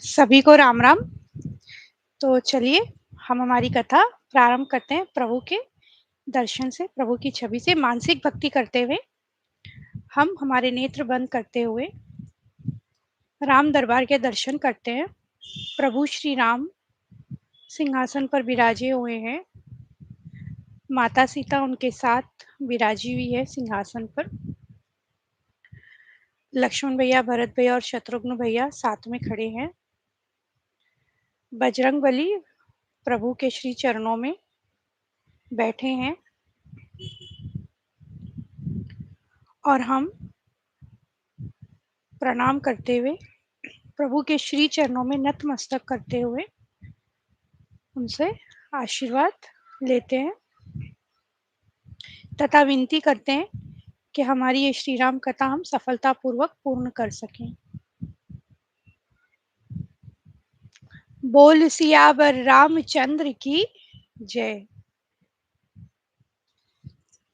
सभी को राम राम। तो चलिए हम हमारी कथा प्रारंभ करते हैं प्रभु के दर्शन से, प्रभु की छवि से मानसिक भक्ति करते हुए। हम हमारे नेत्र बंद करते हुए राम दरबार के दर्शन करते हैं। प्रभु श्री राम सिंहासन पर विराजे हुए हैं। माता सीता उनके साथ विराजी हुई है सिंहासन पर। लक्ष्मण भैया, भरत भैया और शत्रुघ्न भैया साथ में खड़े हैं। बजरंगबली प्रभु के श्री चरणों में बैठे हैं और हम प्रणाम करते हुए प्रभु के श्री चरणों में नतमस्तक करते हुए उनसे आशीर्वाद लेते हैं तथा विनती करते हैं कि हमारी ये श्री राम कथा हम सफलतापूर्वक पूर्ण कर सकें। बोल सियावर रामचंद्र की जय।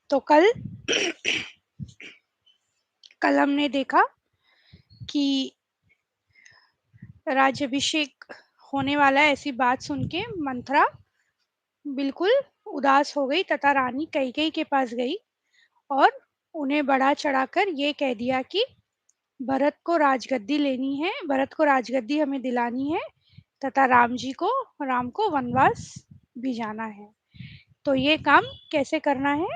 तो कल हमने देखा कि राज्याभिषेक होने वाला है, ऐसी बात सुन के मंथरा बिल्कुल उदास हो गई तथा रानी कैकेयी के पास गई और उन्हें बढ़ा चढ़ाकर ये कह दिया कि भरत को राजगद्दी लेनी है, भरत को राजगद्दी हमें दिलानी है तथा राम को वनवास भी जाना है। तो ये काम कैसे करना है?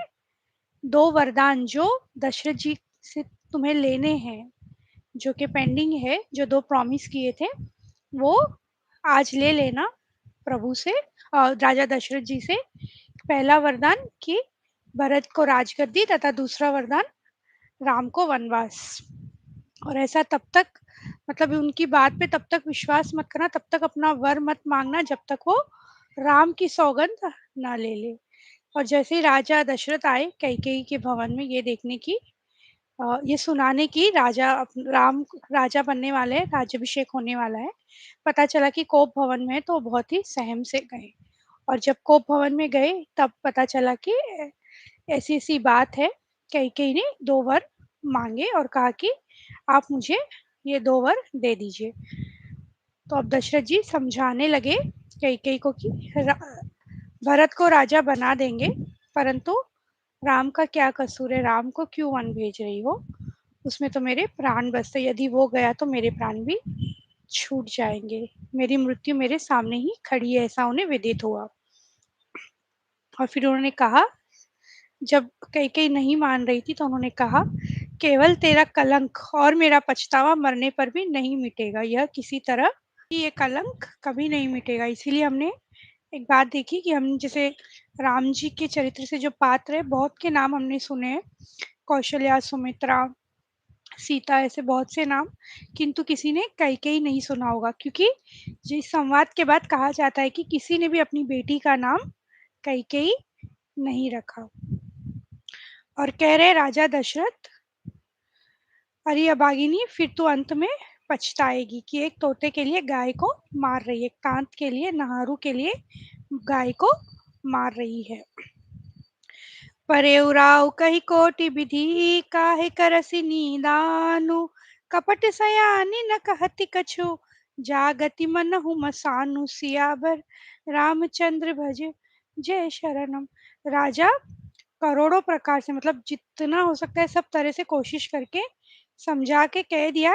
दो वरदान जो दशरथ जी से तुम्हें लेने हैं, जो कि पेंडिंग है, जो दो प्रॉमिस किए थे, वो आज ले लेना प्रभु से, राजा दशरथ जी से। पहला वरदान कि भरत को राजगद्दी तथा दूसरा वरदान राम को वनवास। और ऐसा तब तक, मतलब उनकी बात पे तब तक विश्वास मत करना, तब तक अपना वर मत मांगना जब तक वो राम की सौगंध ना ले ले। और जैसे ही राजा दशरथ आए कैकेयी के भवन में ये देखने की, ये सुनाने की राम राजा बनने वाले हैं, राज्याभिषेक होने वाला है, पता चला कि कोप भवन में है, तो बहुत ही सहम से गए। और जब कोप भवन में गए तब पता चला कि ऐसी ऐसी बात है। कैकेयी ने दो वर मांगे और कहा कि आप मुझे ये दो वर दे दीजिए। तो अब दशरथ जी समझाने लगे कैकेयी को कि भरत को राजा बना देंगे, परंतु राम का क्या कसूर है, राम को क्यों वन भेज रही हो? उसमें तो मेरे प्राण बसते, यदि वो गया तो मेरे प्राण भी छूट जाएंगे, मेरी मृत्यु मेरे सामने ही खड़ी है, ऐसा उन्हें विदित हुआ। और फिर उन्होंने कहा, जब कैकेयी नहीं मान रही थी तो उन्होंने कहा, केवल तेरा कलंक और मेरा पछतावा मरने पर भी नहीं मिटेगा, यह किसी तरह ये कलंक कभी नहीं मिटेगा। इसीलिए हमने एक बात देखी कि हम जैसे राम जी के चरित्र से जो पात्र है, बहुत के नाम हमने सुने हैं, कौशल्या, सुमित्रा, सीता, ऐसे बहुत से नाम, किंतु किसी ने कैकेयी नहीं सुना होगा, क्योंकि जिस संवाद के बाद कहा जाता है कि किसी ने भी अपनी बेटी का नाम कैकेयी नहीं रखा। और कह रहे राजा दशरथ, अरे अभागिनी, फिर तो अंत में पछताएगी कि एक तोते के लिए गाय को मार रही है, एक कांत के लिए, नहारू के लिए गाय को मार रही है। परे उराव कही कोटि विधि, काहे करसी नीदानु, कपट सयानी न कहती कछु, जागति मनहु मसानु, सियावर रामचंद्र भज जय शरणम। राजा करोड़ों प्रकार से, मतलब जितना हो सकता है सब तरह से कोशिश करके समझा के कह दिया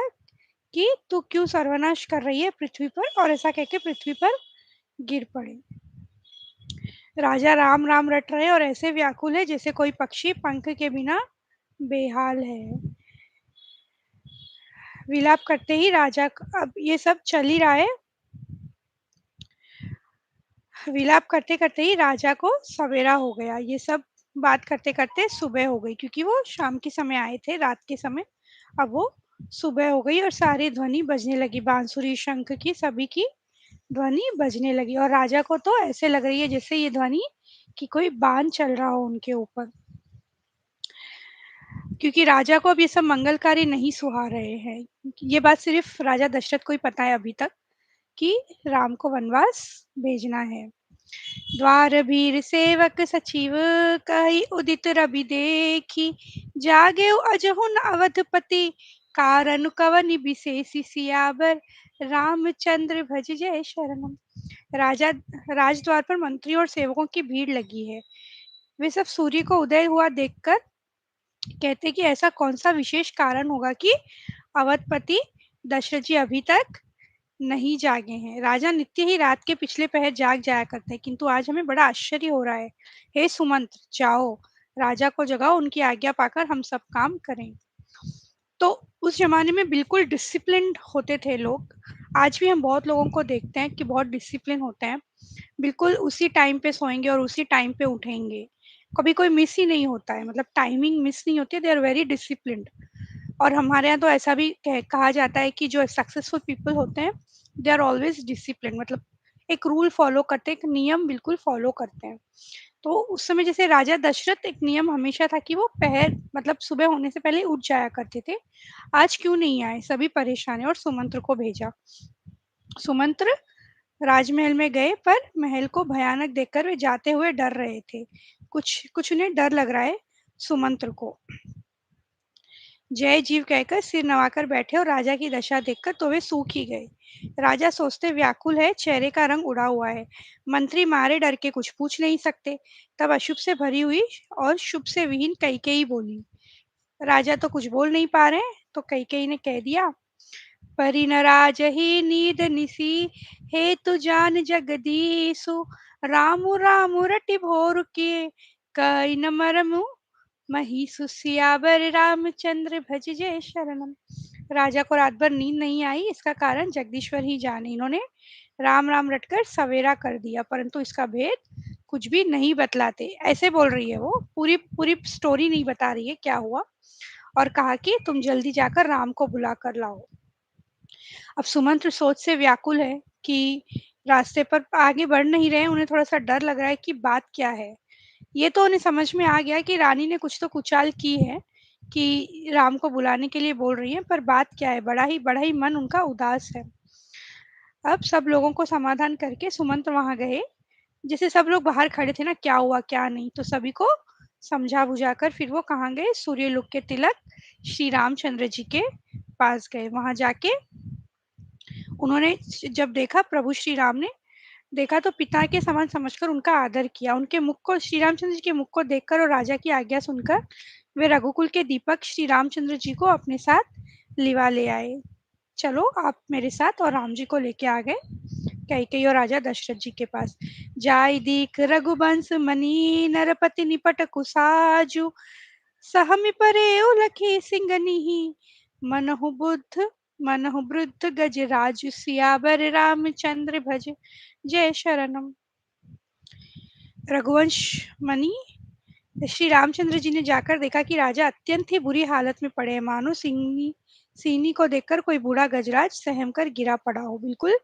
कि तू क्यों सर्वनाश कर रही है पृथ्वी पर, और ऐसा कह के पृथ्वी पर गिर पड़े। राजा राम राम रट रहे और ऐसे व्याकुल है जैसे कोई पक्षी पंख के बिना बेहाल है। विलाप करते ही राजा, अब ये सब चल ही रहा है, विलाप करते करते ही राजा को सवेरा हो गया। ये सब बात करते करते सुबह हो गई, क्योंकि वो शाम के समय आए थे, रात के समय, अब वो सुबह हो गई और सारी ध्वनि बजने लगी, बांसुरी, शंख की, सभी की ध्वनि बजने लगी। और राजा को तो ऐसे लग रही है जैसे ये ध्वनि कि कोई बाण चल रहा हो उनके ऊपर, क्योंकि राजा को अब ये सब मंगलकारी नहीं सुहा रहे हैं। ये बात सिर्फ राजा दशरथ को ही पता है अभी तक कि राम को वनवास भेजना है। द्वार भीर सेवक सचिव, कही उदित रवि देखी, जागे अजहुन अवधपति, कारण कवनि बिसेषि सियावर रामचंद्र भज जय शरणम। राजा राजद्वार पर मंत्रियों और सेवकों की भीड़ लगी है। वे सब सूर्य को उदय हुआ देखकर कहते कि ऐसा कौन सा विशेष कारण होगा कि अवधपति दशरथ जी अभी तक नहीं जागे हैं। राजा नित्य ही रात के पिछले पहर जाग जाया करते हैं, किंतु आज हमें बड़ा आश्चर्य हो रहा है। हे सुमंत्र, जाओ राजा को जगाओ, उनकी आज्ञा पाकर हम सब काम करें। तो उस जमाने में बिल्कुल डिसिप्लिन्ड होते थे लोग। आज भी हम बहुत लोगों को देखते हैं कि बहुत डिसिप्लिन होते हैं, बिल्कुल उसी टाइम पे सोएंगे और उसी टाइम पे उठेंगे, कभी कोई मिस ही नहीं होता है, मतलब टाइमिंग मिस नहीं होती है, दे आर वेरी डिसिप्लिन्ड। और हमारे यहाँ तो ऐसा भी कहा जाता है कि जो सक्सेसफुल पीपल होते हैं दे आर ऑलवेज डिसिप्लिन, मतलब एक रूल फॉलो करते हैं, एक नियम बिल्कुल फॉलो करते हैं। तो उस समय जैसे राजा दशरथ, एक नियम हमेशा था कि वो पहर मतलब सुबह होने से पहले उठ जाया करते थे। आज क्यों नहीं आए, सभी परेशान है और सुमंत्र को भेजा। सुमंत्र राजमहल में गए, पर महल को भयानक देखकर वे जाते हुए डर रहे थे। कुछ कुछ उन्हें डर लग रहा है सुमंत्र को। जय जीव कहकर सिर नवाकर बैठे और राजा की दशा देखकर तो वे सूख ही गए। राजा सोचते व्याकुल है, चेहरे का रंग उड़ा हुआ है। मंत्री मारे डर के कुछ पूछ नहीं सकते। तब अशुभ से भरी हुई और शुभ से विहीन कैकेयी बोली। राजा तो कुछ बोल नहीं पा रहे, तो कैकेयी ने कह दिया, परि न राजहि नीद निसी, हे तु जान जगदीसु, रामु रामु रटि भोर किए, कई न मरमु महिषु सियावर रामचंद्र भज जय शरणम। राजा को रात भर नींद नहीं आई, इसका कारण जगदीश्वर ही जाने। इन्होंने राम राम रटकर सवेरा कर दिया, परंतु इसका भेद कुछ भी नहीं बतलाते। ऐसे बोल रही है वो, पूरी पूरी स्टोरी नहीं बता रही है क्या हुआ। और कहा कि तुम जल्दी जाकर राम को बुला कर लाओ। अब सुमंत्र सोच से व्याकुल है कि रास्ते पर आगे बढ़ नहीं रहे, उन्हें थोड़ा सा डर लग रहा है कि बात क्या है। ये तो उन्हें समझ में आ गया कि रानी ने कुछ तो कुचाल की है कि राम को बुलाने के लिए बोल रही है, पर बात क्या है, बड़ा ही मन उनका उदास है। अब सब लोगों को समाधान करके सुमंत्र वहां गए। जैसे सब लोग बाहर खड़े थे ना, क्या हुआ क्या नहीं, तो सभी को समझा बुझाकर फिर वो कहाँ गए, सूर्यलोक के तिलक श्री रामचंद्र जी के पास गए। वहां जाके उन्होंने जब देखा, प्रभु श्री राम ने देखा तो पिता के समान समझकर उनका आदर किया। उनके मुख को, श्री रामचंद्र जी के मुख को देखकर और राजा की आज्ञा सुनकर वे रघुकुल के दीपक श्री रामचंद्र जी को अपने साथ लिवा ले आए। चलो आप मेरे साथ, और राम जी को लेके आ गए कैकेयी और राजा दशरथ जी के पास। जाय दीख रघुवंश मनी, नरपति निपट कुसाजु, सहमि परे उलखी सिंगनिहि, मनहु बुद्ध मनहु वृद्ध गजराज, सियावर रामचंद्र भज जय शरणम। रघुवंश मणि श्री रामचंद्र जी ने जाकर देखा कि राजा अत्यंत ही बुरी हालत में पड़े हैं, मानो सीनी को देखकर कोई बूढ़ा गजराज सहम कर गिरा पड़ा हो। बिल्कुल,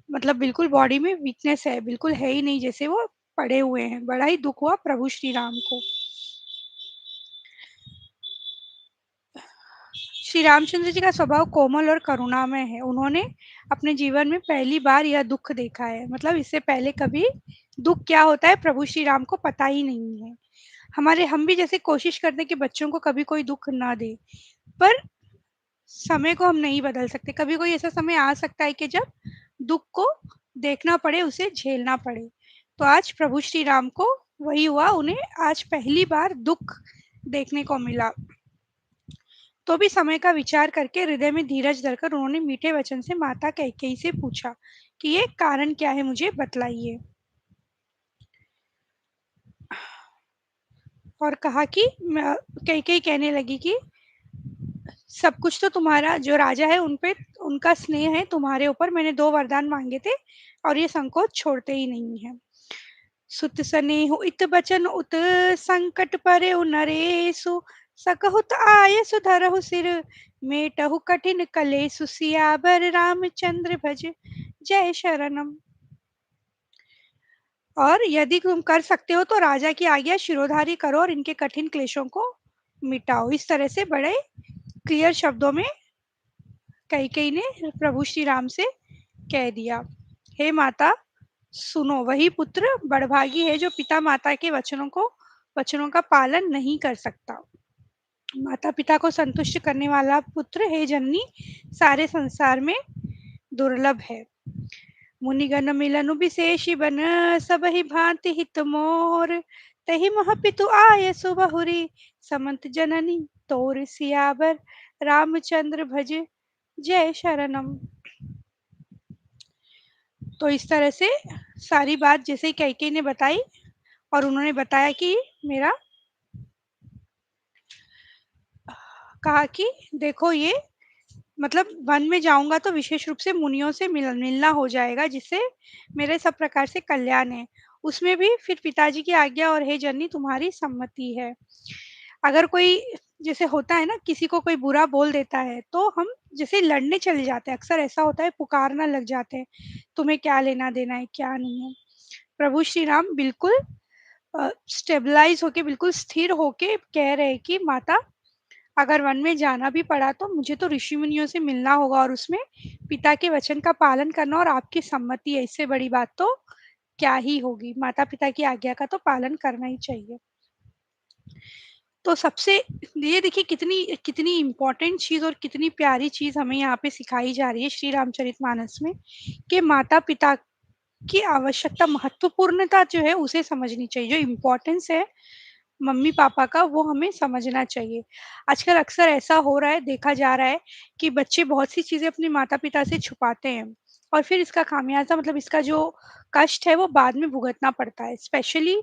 मतलब बिल्कुल बॉडी में वीकनेस है, बिल्कुल है ही नहीं, जैसे वो पड़े हुए हैं। बड़ा ही दुख हुआ प्रभु श्री राम को। श्री रामचंद्र जी का स्वभाव कोमल और करुणामय है। उन्होंने अपने जीवन में पहली बार यह दुख देखा है, मतलब इससे पहले कभी दुख क्या होता है प्रभु श्री राम को पता ही नहीं है। हम भी जैसे कोशिश करते हैं कि बच्चों को कभी कोई दुख ना दे, पर समय को हम नहीं बदल सकते। कभी कोई ऐसा समय आ सकता है कि जब दुख को देखना पड़े, उसे झेलना पड़े। तो आज प्रभु श्री राम को वही हुआ, उन्हें आज पहली बार दुख देखने को मिला। तो भी समय का विचार करके हृदय में धीरज धरकर उन्होंने मीठे वचन से माता कैकेयी से पूछा कि ये कारण क्या है, मुझे बतलाइए। और कहा कि कैकेयी कहने लगी कि सब कुछ तो तुम्हारा जो राजा है उन पे उनका स्नेह है तुम्हारे ऊपर। मैंने 2 वरदान मांगे थे और ये संकोच छोड़ते ही नहीं है। सुत स्नेहु इत बचन उत, संकट परे नरेशु, सकहुत आय सुधरहु सिर, मेटहु कठिन कलेसु, सियावर रामचंद्र भज जय शरणम। और यदि तुम कर सकते हो तो राजा की आज्ञा शिरोधारी करो और इनके कठिन क्लेशों को मिटाओ। इस तरह से बड़े क्लियर शब्दों में कैकेयी ने प्रभु श्री राम से कह दिया, हे माता सुनो, वही पुत्र बड़भागी है जो पिता माता के वचनों का पालन नहीं कर सकता। माता पिता को संतुष्ट करने वाला पुत्र हे जननी सारे संसार में दुर्लभ है। मुनिगण मिलन विशेषी बन सब ही भांति हित मोर तहि मह पितु आय सुबहुरी समंत जननी तोर सियावर रामचंद्र भज जय शरणम। तो इस तरह से सारी बात जैसे कैकेयी ने बताई और उन्होंने बताया कि मेरा कहा कि देखो ये मतलब वन में जाऊंगा तो विशेष रूप से मुनियों से मिलना हो जाएगा जिससे मेरे सब प्रकार से कल्याण है। उसमें भी फिर पिताजी की आज्ञा और हे जननी तुम्हारी सम्मति है। अगर कोई जैसे होता है ना किसी को कोई बुरा बोल देता है तो हम जैसे लड़ने चले जाते हैं, अक्सर ऐसा होता है पुकारना लग जाते हैं, तुम्हें क्या लेना देना है क्या नहीं है। प्रभु श्री राम बिल्कुल स्टेबलाइज होके बिल्कुल स्थिर होके कह रहे हैं कि माता अगर वन में जाना भी पड़ा तो मुझे तो ऋषि मुनियों से मिलना होगा और उसमें पिता के वचन का पालन करना और आपकी सम्मति है, इससे बड़ी बात तो क्या ही होगी। माता पिता की आज्ञा का तो पालन करना ही चाहिए। तो सबसे ये देखिए कितनी कितनी इम्पोर्टेंट चीज और कितनी प्यारी चीज हमें यहाँ पे सिखाई जा रही है श्री रामचरितमानस में कि माता पिता की आवश्यकता महत्वपूर्णता जो है उसे समझनी चाहिए, जो इम्पोर्टेंस है मम्मी पापा का वो हमें समझना चाहिए। आजकल अक्सर ऐसा हो रहा है, देखा जा रहा है कि बच्चे बहुत सी चीज़ें अपने माता-पिता से छुपाते हैं और फिर इसका खामियाज़ा मतलब इसका जो कष्ट है वो बाद में भुगतना पड़ता है। स्पेशली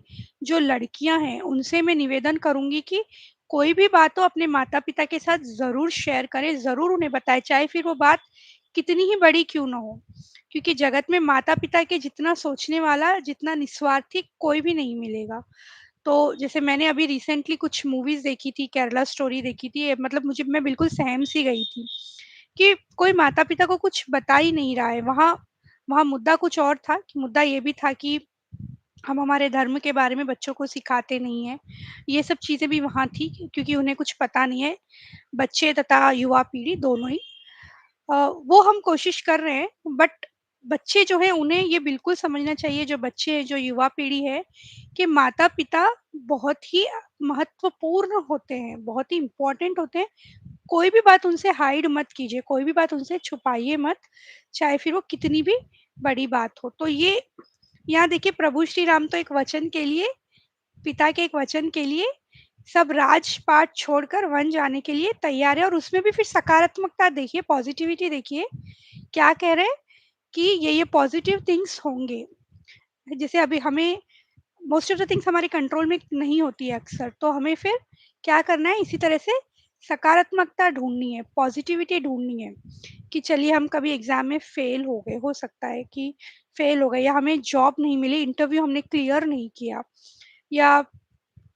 जो लड़कियाँ हैं उनसे मैं निवेदन करूँगी कि कोई भी बात हो अपने माता-पिता के साथ ज़रूर शेयर करें, ज़रूर उन्हें बताएँ, चाहे फिर वो बात कितनी ही बड़ी क्यों ना हो। क्योंकि जगत में माता-पिता के जितना सोचने वाला, जितना निस्वार्थी कोई भी नहीं मिलेगा। तो जैसे मैंने अभी रिसेंटली कुछ मूवीज़ देखी थी, केरला स्टोरी देखी थी, मतलब मुझे मैं बिल्कुल सहम-सी गई थी कि कोई माता-पिता को कुछ बता ही नहीं रहा है। वहाँ वहाँ मुद्दा कुछ और था कि मुद्दा ये भी था कि हम हमारे धर्म के बारे में बच्चों को सिखाते नहीं हैं। ये सब चीज़ें भी वहाँ थी क्योंकि उन्हें कुछ पता नहीं है, बच्चे तथा युवा पीढ़ी दोनों ही। वो हम कोशिश कर रहे हैं बट बच्चे जो हैं उन्हें ये बिल्कुल समझना चाहिए, जो बच्चे हैं, जो युवा पीढ़ी है कि माता-पिता बहुत ही महत्वपूर्ण होते हैं, बहुत ही इम्पोर्टेंट होते हैं। कोई भी बात उनसे हाइड मत कीजिए, कोई भी बात उनसे छुपाइए मत, चाहे फिर वो कितनी भी बड़ी बात हो। तो ये यहाँ देखिए प्रभु श्री राम तो एक वचन के लिए, पिता के एक वचन के लिए सब राजपाट छोड़कर वन जाने के लिए तैयार है और उसमें भी फिर सकारात्मकता देखिए, पॉजिटिविटी देखिए। क्या कह रहे हैं कि ये पॉजिटिव थिंग्स होंगे। जैसे अभी हमें मोस्ट ऑफ द थिंग्स हमारे कंट्रोल में नहीं होती है अक्सर, तो हमें फिर क्या करना है इसी तरह से सकारात्मकता ढूँढनी है, पॉजिटिविटी ढूँढनी है कि चलिए हम कभी एग्ज़ाम में फ़ेल हो गए, हो सकता है कि फ़ेल हो गए या हमें जॉब नहीं मिली, इंटरव्यू हमने क्लियर नहीं किया या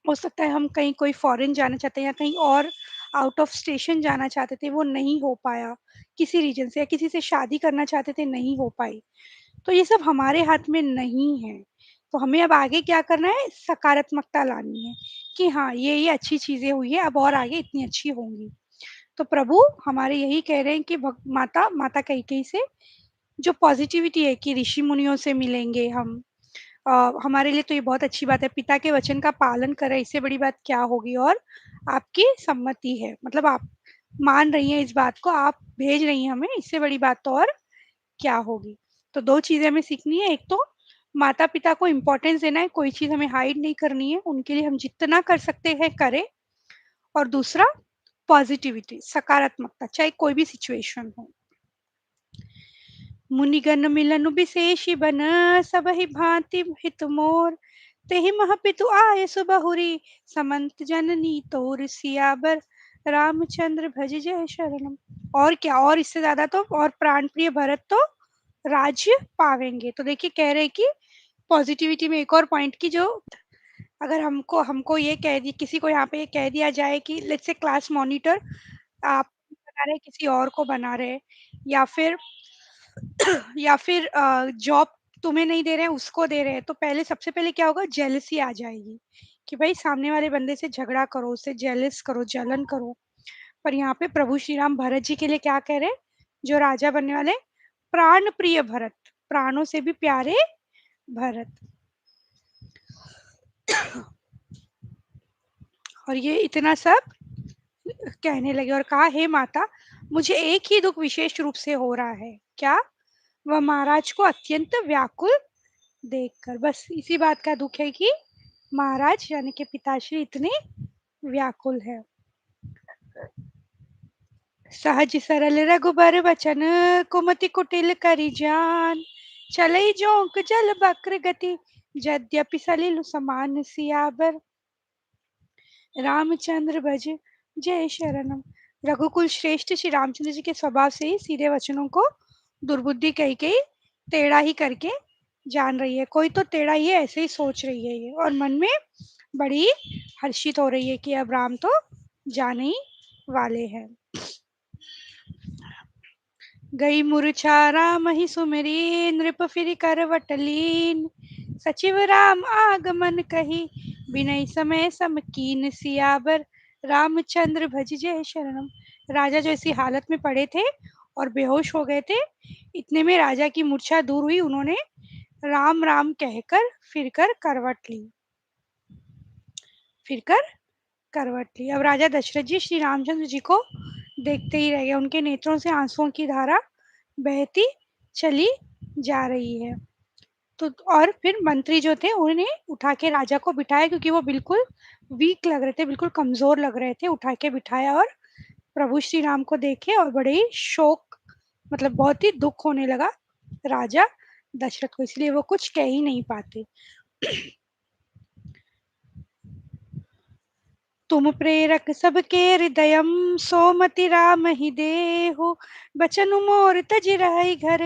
हो सकता है हम कहीं कोई फॉरेन जाना चाहते हैं या कहीं और आउट ऑफ स्टेशन जाना चाहते थे, वो नहीं हो पाया किसी रीज़न से, या किसी से शादी करना चाहते थे, नहीं हो पाई। तो ये सब हमारे हाथ में नहीं है। तो हमें अब आगे क्या करना है, सकारात्मकता लानी है कि हाँ, ये अच्छी चीज़ें हुई हैं, अब और आगे इतनी अच्छी होंगी। तो प्रभु हमारे यही कह रहे हैं कि भग माता माता कैकेयी से जो पॉज़िटिविटी है कि ऋषि मुनियों से मिलेंगे हम, हमारे लिए तो ये बहुत अच्छी बात है, पिता के वचन का पालन करें, इससे बड़ी बात क्या होगी। और आपकी सम्मति है, मतलब आप मान रही हैं इस बात को, आप भेज रही हैं हमें, इससे बड़ी बात तो और क्या होगी। तो 2 चीज़ें हमें सीखनी है, एक तो माता-पिता को इम्पोर्टेंस देना है, कोई चीज़ हमें हाइड नहीं करनी है, उनके लिए हम जितना कर सकते हैं करें। और दूसरा पॉज़िटिविटी, सकारात्मकता, चाहे कोई भी सिचुएशन हो। मुनिगण मिलन विशेषी बन सबहि भांति हित मोर तेहि मह पितु आय सुबहुरी समंत जननी तोर सियाबर रामचंद्र भज जय शरणम। और क्या, और इससे ज्यादा तो और प्राण प्रिय भरत तो राज्य पावेंगे। तो देखिए कह रहे हैं कि पॉजिटिविटी में एक और पॉइंट की जो अगर हमको हमको ये कह दी, किसी को यहाँ पे ये कह दिया जाए कि लेट्स से क्लास मॉनिटर आप बना रहे किसी और को बना रहे, या फिर जॉब तुम्हें नहीं दे रहे हैं उसको दे रहे हैं, तो पहले सबसे पहले क्या होगा, जेलसी आ जाएगी कि भाई सामने वाले बंदे से झगड़ा करो, उससे जेलस करो, जलन करो। पर यहाँ पे प्रभु श्री राम भरत जी के लिए क्या कह रहे हैं, जो राजा बनने वाले, प्राण प्रिय भरत, प्राणों से भी प्यारे भरत। और ये इतना सब कहने लगे और कहा, हे माता, मुझे एक ही दुख विशेष रूप से हो रहा है। क्या? वह महाराज को अत्यंत व्याकुल देखकर। बस इसी बात का दुख है कि महाराज यानी कि पिताश्री इतने व्याकुल है। सहज सरल रघुबर बचन, कुमति कुटिल करि जान। चलई जोंक जल बक्र गति, यद्यपि सलिल समान सियाबर। रामचंद्र भज जय शरणम। रघुकुल श्रेष्ठ श्री रामचंद्र जी के स्वभाव से ही सीधे वचनों को दुर्बुद्धि कह के टेढ़ा ही करके जान रही है। कोई तो टेढ़ा ही है, ऐसे ही सोच रही है ये, और मन में बड़ी हर्षित हो रही है कि अब राम तो जाने ही वाले हैं। गई मूर्छा राम ही सुमिरी, नृप फिर करवट लीन। सचिव राम आगमन कही, बिनय समय सम कीन सियाबर। रामचंद्र भज जय शरणम। राजा जो इसी हालत में पड़े थे और बेहोश हो गए थे, इतने में राजा की मूर्छा दूर हुई। उन्होंने राम राम कहकर फिरकर करवट ली, फिरकर करवट ली। अब राजा दशरथ जी श्री रामचंद्र जी को देखते ही रह गए। उनके नेत्रों से आंसुओं की धारा बहती चली जा रही है। तो और फिर मंत्री जो थे उन्हें उठा के राजा को बिठाया, क्योंकि वो बिल्कुल वीक लग रहे थे, बिल्कुल कमजोर लग रहे थे। उठा के बिठाया और प्रभु श्री राम को देखे और बड़े ही शोक, मतलब बहुत ही दुख होने लगा राजा दशरथ को, इसलिए वो कुछ कह ही नहीं पाते। तुम प्रेरक सबके हृदयम, सोमति राम ही देहु। बचनु मोर तज रहै घर,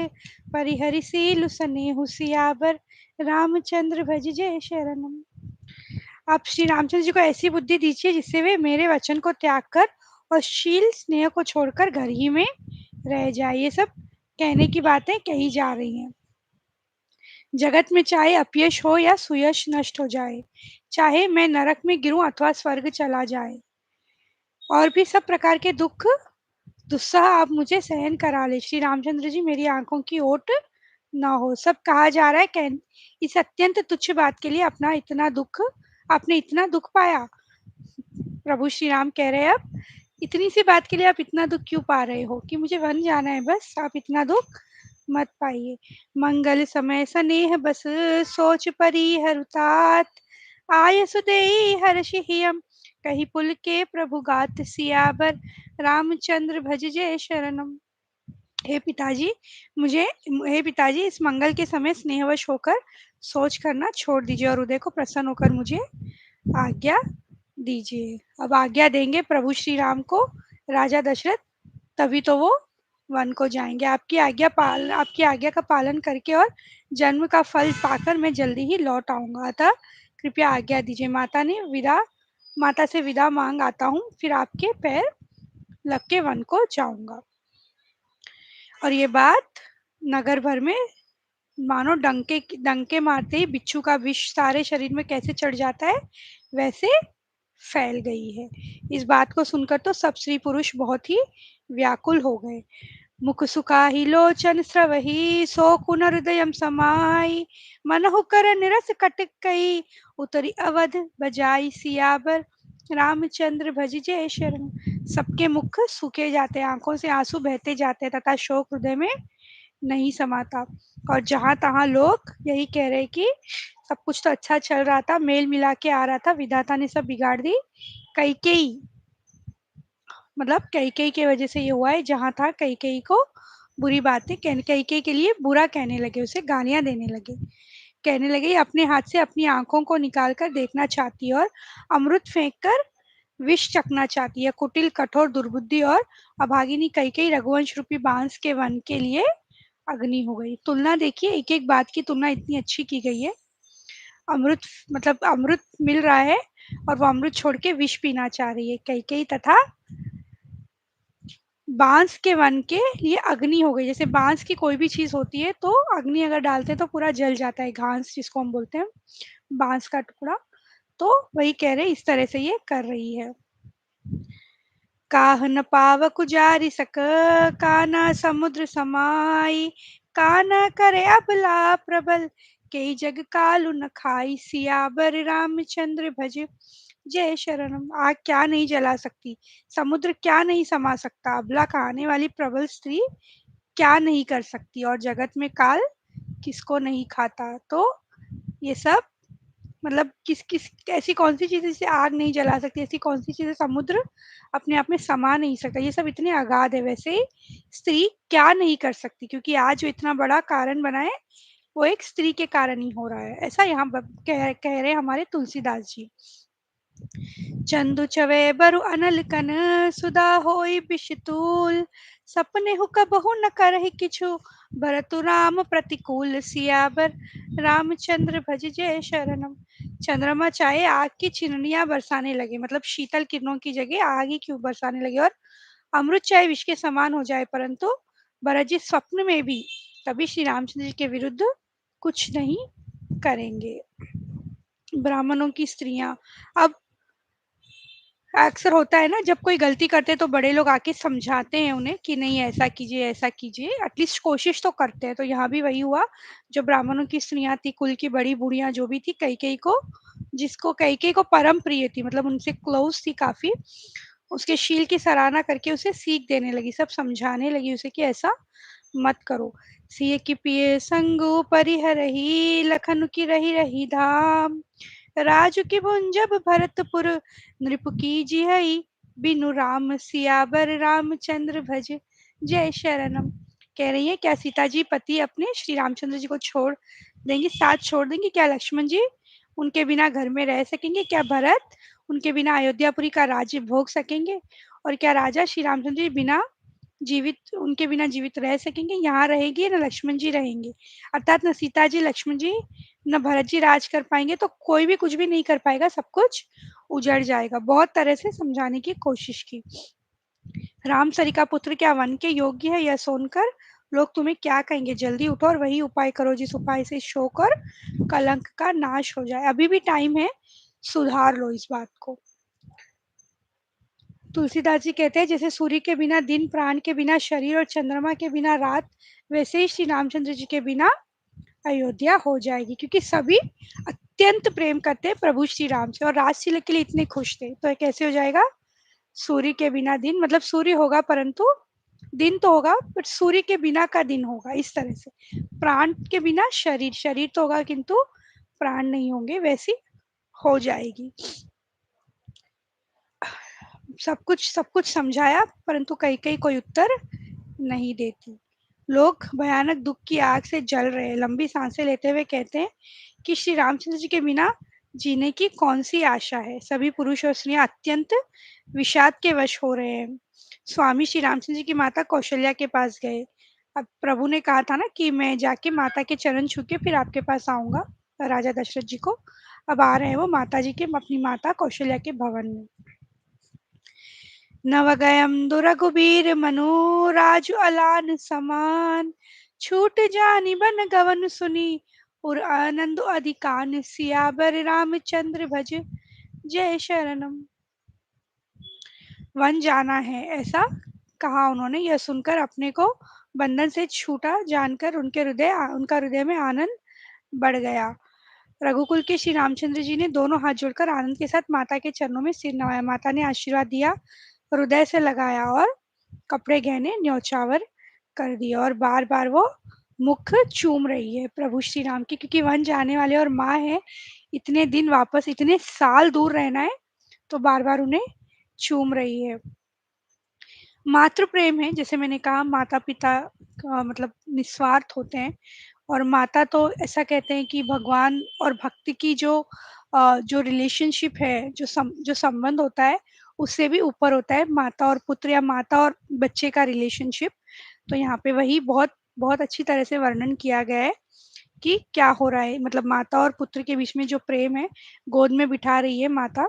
परिहरि सीलु सनेहु सियाबर। रामचंद्र भज जय शरणम। आप श्री रामचंद्र जी को ऐसी बुद्धि दीजिए जिससे वे मेरे वचन को त्याग कर और शील स्नेह को छोड़कर घर ही में रह जाए। ये सब कहने की बातें कही जा रही हैं। जगत में चाहे अपयश हो या सुयश नष्ट हो जाए, चाहे मैं नरक में गिरूं अथवा स्वर्ग चला जाए, और भी सब प्रकार के दुख दुस्सह आप मुझे सहन करा ले, श्री रामचंद्र जी मेरी आंखों की ओट ना हो। सब कहा जा रहा है इस अत्यंत तुच्छ बात के लिए अपना इतना दुख, आपने इतना दुख पाया। प्रभु श्री राम कह रहे हैं, अब इतनी सी बात के लिए आप इतना दुख क्यों पा रहे हो कि मुझे वन जाना है, बस आप इतना दुख मत पाइए। मंगल समय स्नेह बस, सोच परी हरुतात। आय सुदेई हर्षि हियम, कही पुल के प्रभु गात सियाबर। रामचंद्र भज जय शरणम। हे पिताजी, मुझे हे पिताजी, इस मंगल के समय स्नेहवश होकर सोच करना छोड़ दीजिए और हृदय को प्रसन्न होकर मुझे आज्ञा दीजिए। अब आज्ञा देंगे प्रभु श्री राम को राजा दशरथ, तभी तो वो वन को जाएंगे। आपकी आज्ञा का पालन करके और जन्म का फल पाकर मैं जल्दी ही लौट आऊंगा, अतः कृपया आज्ञा दीजिए। माता से विदा मांग आता हूँ, फिर आपके पैर लग के वन को जाऊंगा। और ये बात नगर भर में मानो डंके मारते ही बिच्छू का विष सारे शरीर में कैसे चढ़ जाता है, वैसे फैल गई है। इस बात को सुनकर तो सब स्त्री पुरुष बहुत ही व्याकुल हो गए। मुख सुखाहि लोचन स्रवहि, सो कुन हृदय समाई। मनहु कर निरस कटकई, उतरी अवध बजाई सियाबर। रामचंद्र भज जय शरण। सबके मुख सूखे जाते, आंखों से आंसू बहते जाते तथा शोक हृदय में नहीं समाता। और जहां तहां लोग यही कह रहे कि सब कुछ तो अच्छा चल रहा था, मेल मिला के आ रहा था, विधाता ने सब बिगाड़ दी। कैकेयी, मतलब कैकेयी की वजह से ये हुआ है। जहां था कैकेयी को बुरी बातें कैकेयी के लिए बुरा कहने लगे, उसे गालियां देने लगे। कहने लगे ये अपने हाथ से अपनी आंखों को निकाल कर देखना चाहती है और अमृत फेंक कर विष चखना चाहती है। कुटिल, कठोर, दुर्बुद्धि और अभागिनी कैकेयी रघुवंश रूपी बांस के वन के लिए अग्नि हो गई। तुलना देखिए, एक एक बात की तुलना इतनी अच्छी की गई है। अमृत, मतलब अमृत मिल रहा है और वो अमृत छोड़ के विष पीना चाह रही है कैकेयी, तथा बांस के वन के लिए अग्नि हो गई। जैसे बांस की कोई भी चीज होती है तो अग्नि अगर डालते हैं तो पूरा जल जाता है, घास जिसको हम बोलते हैं, बांस का टुकड़ा। तो वही कह रहे इस तरह से ये कर रही है। काह न पावक जारि सक, काना समुद्र समाई। काना करे अबला प्रबल, के जग कालु न खाई सियाबर। रामचंद्र भज जय शरणम। आग क्या नहीं जला सकती, समुद्र क्या नहीं समा सकता, अबला कहाने वाली प्रबल स्त्री क्या नहीं कर सकती, और जगत में काल किसको नहीं खाता। तो ये सब मतलब किस किस ऐसी कौन सी चीज़ है जिसे आग नहीं जला सकती, ऐसी कौन सी चीज़ है समुद्र अपने आप में समा नहीं सकता, ये सब इतने अगाध है। वैसे ही स्त्री क्या नहीं कर सकती, क्योंकि आज जो इतना बड़ा कारण बना है वो एक स्त्री के कारण ही हो रहा है। ऐसा यहाँ कह रहे हैं हमारे तुलसीदास जी। चंदु चवे बरु अनल कन, सुधा होई बिषतूल, सपने हु कबहु न करहि किछु, भरतु राम प्रतिकूल, सियाबर रामचंद्र भज जय शरणम। चंद्रमा चाहे आग की चिरनियां बरसाने लगे, मतलब शीतल किरणों की जगह आग ही क्यों बरसाने लगे, और अमृत चाहे विष के समान हो जाए, परंतु भरत जी स्वप्न में भी कभी श्री रामचंद्र जी के विरुद्ध कुछ नहीं करेंगे। ब्राह्मणों की स्त्रियां, अब अक्सर होता है ना, जब कोई गलती करते हैं तो बड़े लोग आके समझाते हैं उन्हें कि नहीं ऐसा कीजिए ऐसा कीजिए, एटलीस्ट कोशिश तो करते हैं। तो यहाँ भी वही हुआ, जो ब्राह्मणों की स्त्रियां थी, कुल की बड़ी बूढ़ियां जो भी थी, कई को, जिसको कई को परम प्रिय थी, मतलब उनसे क्लोज थी काफी, उसके शील की सराहना करके उसे सीख देने लगी, सब समझाने लगी उसे कि ऐसा मत करो। सिय की पिए संगु परिहरही, लखन की रही रही धाम, राजु की भुंजब भरतपुर, नृप की जिहई, बिनु राम सियाबर रामचंद्र भज जय शरणम। कह रही है क्या सीता जी पति अपने श्री रामचंद्र जी को छोड़ देंगी, साथ छोड़ देंगी क्या लक्ष्मण जी उनके बिना घर में रह सकेंगे, क्या भरत उनके बिना अयोध्यापुरी का राज्य भोग सकेंगे, और क्या राजा श्री रामचंद्र जी बिना जीवित उनके बिना जीवित रह सकेंगे, यहाँ रहेगी न लक्ष्मण जी रहेंगे, अर्थात न सीता जी लक्ष्मण जी न भरत जी राज कर पाएंगे, तो कोई भी कुछ भी नहीं कर पाएगा, सब कुछ उजड़ जाएगा। बहुत तरह से समझाने की कोशिश की। राम सरी का पुत्र क्या वन के योग्य है, यह सुनकर लोग तुम्हें क्या कहेंगे, जल्दी उठो और वही उपाय करो जिस उपाय से शोक और कलंक का नाश हो जाए। अभी भी टाइम है, सुधार लो इस बात को। तुलसीदास जी कहते हैं जैसे सूर्य के बिना दिन, प्राण के बिना शरीर और चंद्रमा के बिना रात, वैसे ही श्री रामचंद्र जी के बिना अयोध्या हो जाएगी, क्योंकि सभी अत्यंत प्रेम करते हैं प्रभु श्री राम से और राजशिला के लिए इतने खुश थे। तो कैसे हो जाएगा, सूर्य के बिना दिन, मतलब सूर्य होगा परंतु दिन तो होगा बट सूर्य के बिना का दिन होगा, इस तरह से। प्राण के बिना शरीर, शरीर तो होगा किंतु प्राण नहीं होंगे, वैसी हो जाएगी। सब कुछ समझाया, परंतु कई कई कोई उत्तर नहीं देती। लोग भयानक दुख की आग से जल रहे हैं, लंबी सांसें लेते हुए कहते हैं कि श्री रामचंद्र जी के बिना जीने की कौन सी आशा है। सभी पुरुष और स्त्रियां अत्यंत विषाद के वश हो रहे हैं। स्वामी श्री रामचंद्र जी की माता कौशल्या के पास गए। अब प्रभु ने कहा था ना कि मैं जाके माता के चरण छू के फिर आपके पास आऊंगा, राजा दशरथ जी को। अब आ रहे हैं वो माता जी के, अपनी माता कौशल्या के भवन में। नवगयम दुरघुबीर मनु, राजु अलान समान, छूट जानी बन गवन सुनी, और आनंद अधिकान, सियाबर रामचंद्र भज जय शरणम। वन जाना है ऐसा कहा उन्होंने, यह सुनकर अपने को बंधन से छूटा जानकर उनका हृदय में आनंद बढ़ गया। रघुकुल के श्री रामचंद्र जी ने दोनों हाथ जोड़कर आनंद के साथ माता के चरणों में सिर नवाया। माता ने आशीर्वाद दिया, हृदय से लगाया और कपड़े गहने न्यौछावर कर दिए, और बार बार वो मुख चूम रही है प्रभु श्री राम की, क्योंकि वन जाने वाले और माँ है, इतने दिन वापस इतने साल दूर रहना है, तो बार बार उन्हें चूम रही है। मातृ प्रेम है, जैसे मैंने कहा माता पिता का मतलब निस्वार्थ होते हैं, और माता तो ऐसा कहते हैं कि भगवान और भक्ति की जो रिलेशनशिप है, जो संबंध होता है उससे भी ऊपर होता है माता और पुत्र या माता और बच्चे का रिलेशनशिप। तो यहाँ पे वही बहुत बहुत अच्छी तरह से वर्णन किया गया है कि क्या हो रहा है, मतलब माता और पुत्र के बीच में जो प्रेम है, गोद में बिठा रही है माता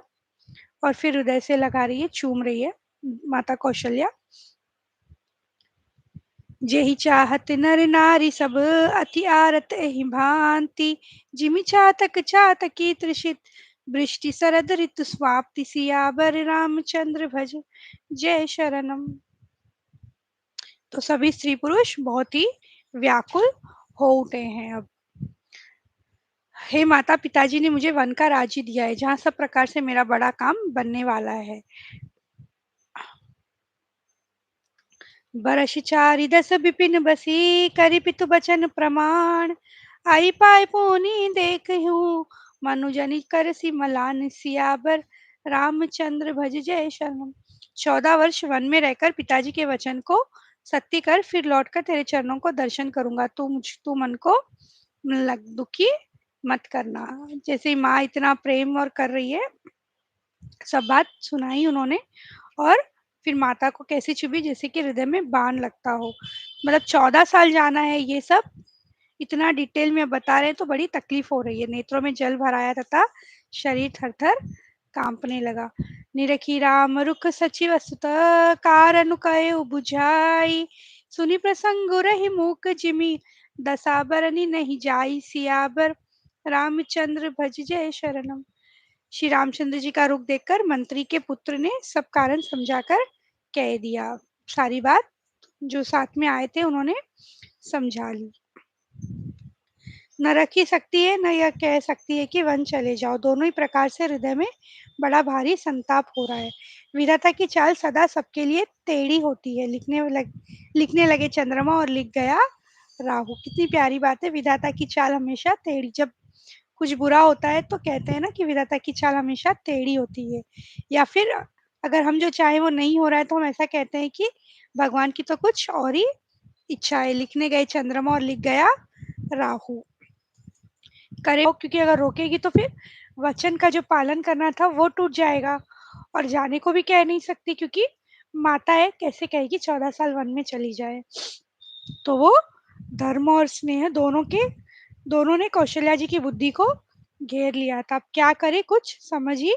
और फिर हृदय से लगा रही है, चूम रही है माता कौशल्या। जेहि चाहत नर नारी सब, अति आरत एहि भांति, जिमि चातक चातकी त्रिषित, वृष्टि सरद ऋतु स्वाप्ति, सियाबर रामचंद्र भज जय शरणम। तो सभी स्त्री पुरुष बहुत ही व्याकुल हो उठे हैं अब। हे माता, पिताजी ने मुझे वन का राज्य दिया है, जहाँ सब प्रकार से मेरा बड़ा काम बनने वाला है। बरस चारि दस विपिन बसी, करि पितु बचन प्रमाण। आई पाए पोनी देखूं, मनुजनि कर सिमलान, सियाबर रामचंद्र भज जय शरणम। 14 वर्ष वन में रहकर पिताजी के वचन को सत्य कर फिर लौटकर तेरे चरणों को दर्शन करूंगा। तू मन को दुखी मत करना। जैसे ही माँ इतना प्रेम और कर रही है, सब बात सुनाई उन्होंने। और फिर माता को कैसी चुभी, जैसे कि हृदय में बाण लगता हो। मतलब 14 साल जाना है, ये सब इतना डिटेल में बता रहे हैं तो बड़ी तकलीफ हो रही है। नेत्रों में जल भर आया तथा शरीर थर थर कांपने लगा। निरखी राम रुख सचिव सुत, कारनु कय बुझाई। सुनि प्रसंग रही मूक जिमि, दसाबरनि नहीं जाई। सियाबर रामचंद्र भज जय शरणम। श्री रामचंद्र जी का रुख देखकर मंत्री के पुत्र ने सब कारण समझाकर कह दिया। सारी बात जो साथ में आए थे उन्होंने समझा ली। न रखी सकती है न यह कह सकती है कि वन चले जाओ। दोनों ही प्रकार से हृदय में बड़ा भारी संताप हो रहा है। विधाता की चाल सदा सबके लिए टेढ़ी होती है। लिखने लगे चंद्रमा और लिख गया राहु। कितनी प्यारी बात है, विधाता की चाल हमेशा टेढ़ी। जब कुछ बुरा होता है तो कहते हैं ना कि विधाता की चाल हमेशा टेढ़ी होती है। या फिर अगर हम जो चाहे वो नहीं हो रहा है तो हम ऐसा कहते हैं कि भगवान की तो कुछ और ही इच्छा है। लिखने गए चंद्रमा और लिख गया राहु। करे, क्योंकि अगर रोकेगी तो फिर वचन का जो पालन करना था वो टूट जाएगा। और जाने को भी कह नहीं सकती, क्योंकि माता है, कैसे कहेगी 14 साल वन में चली जाए। तो वो धर्म और स्नेह दोनों ने कौशल्या जी की बुद्धि को घेर लिया था। अब क्या करे, कुछ समझ ही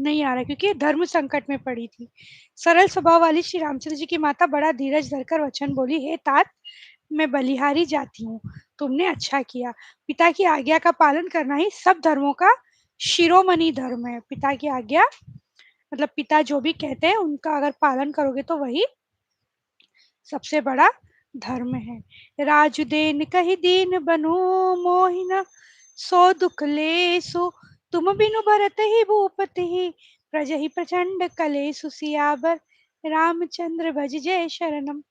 नहीं आ रहा, क्योंकि धर्म संकट में पड़ी थी। सरल स्वभाव वाली श्री रामचंद्र जी की माता बड़ा धीरज धरकर वचन बोली, हे तात, मैं बलिहारी जाती हूँ, तुमने अच्छा किया। पिता की आज्ञा का पालन करना ही सब धर्मों का शिरोमणि धर्म है। पिता की आज्ञा मतलब पिता जो भी कहते हैं उनका अगर पालन करोगे तो वही सबसे बड़ा धर्म है। राजुदेन कही दीन बनो, मोहिना सो दुख लेसु। तुम बिनु भरत ही भूपति ही, प्रजहि प्रचंड कलेसु। सियावर रामचंद्र भज जय शरणम।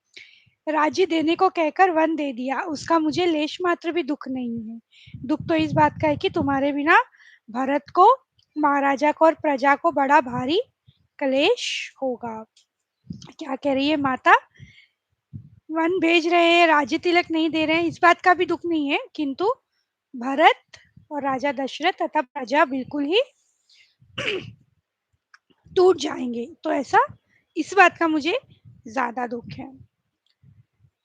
राज्य देने को कहकर वन दे दिया, उसका मुझे लेश मात्र भी दुख नहीं है। दुख तो इस बात का है कि तुम्हारे बिना भरत को, महाराजा को और प्रजा को बड़ा भारी कलेश होगा। क्या कह रही है माता, वन भेज रहे हैं, राज्य तिलक नहीं दे रहे हैं, इस बात का भी दुख नहीं है, किंतु भरत और राजा दशरथ तथा प्रजा बिल्कुल ही टूट जाएंगे। तो ऐसा इस बात का मुझे ज्यादा दुख है।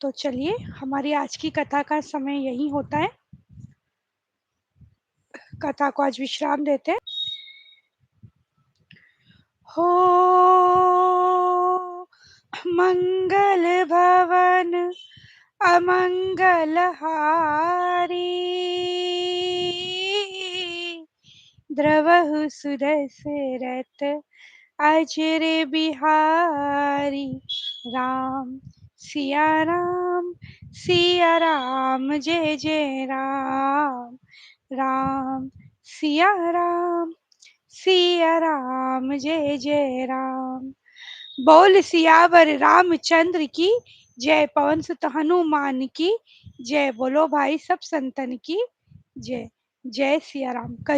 तो चलिए, हमारी आज की कथा का समय यही होता है। कथा को आज विश्राम देते हैं। हो मंगल भवन अमंगल हारी, द्रवहु सुदशरथ अजर बिहारी। राम सिया राम जय जय राम। राम सिया राम जय जय राम। बोल सियावर रामचंद्र की जय। पवन सुत हनुमान की जय। बोलो भाई सब संतन की जय। जय सिया राम।